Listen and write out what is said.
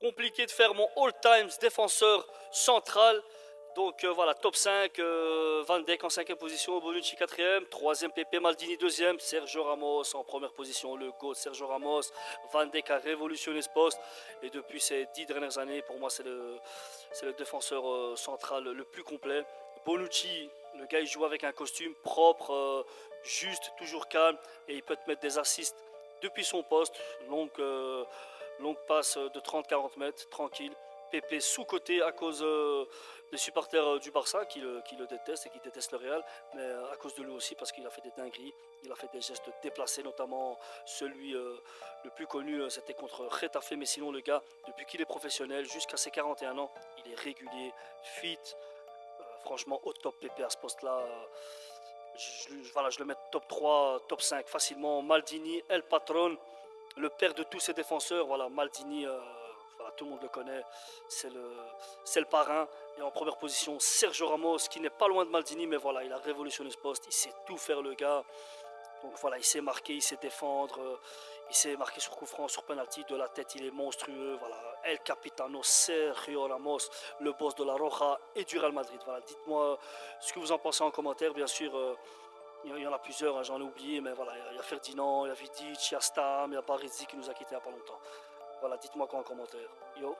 Compliqué de faire mon all-time défenseur central. Donc voilà, top 5, Van Dijk en 5e position, Bonucci 4e, 3e Pepe, Maldini 2e, Sergio Ramos en première position, le GOAT Sergio Ramos. Van Dijk a révolutionné ce poste et depuis ces 10 dernières années, pour moi c'est le défenseur central le plus complet. Bonucci, le gars il joue avec un costume propre, juste, toujours calme et il peut te mettre des assists depuis son poste, longue passe de 30-40 mètres, tranquille. Pépé sous-côté à cause des supporters du Barça qui le détestent et qui détestent le Real, mais à cause de lui aussi parce qu'il a fait des dingueries, il a fait des gestes déplacés, notamment celui le plus connu, c'était contre Getafe, mais sinon le gars, depuis qu'il est professionnel, jusqu'à ses 41 ans, il est régulier, fit, franchement au top Pépé à ce poste-là. Voilà, je le mets top 3, top 5 facilement. Maldini, El Patron, le père de tous ces défenseurs. Voilà, Maldini, voilà, tout le monde le connaît, c'est le parrain. Et en première position, Sergio Ramos, qui n'est pas loin de Maldini, mais voilà, il a révolutionné ce poste, il sait tout faire le gars. Donc voilà, il sait marquer, il sait défendre, il sait marquer sur coup franc, sur penalty, de la tête, il est monstrueux. Voilà, El Capitano, Sergio Ramos, le boss de la Roja et du Real Madrid. Voilà, dites-moi ce que vous en pensez en commentaire, bien sûr. Il y en a plusieurs, hein, j'en ai oublié, mais voilà, il y a Ferdinand, il y a Vidic, il y a Stam, il y a Baresi qui nous a quittés il n'y a pas longtemps. Voilà, dites-moi quoi en commentaire. Yo.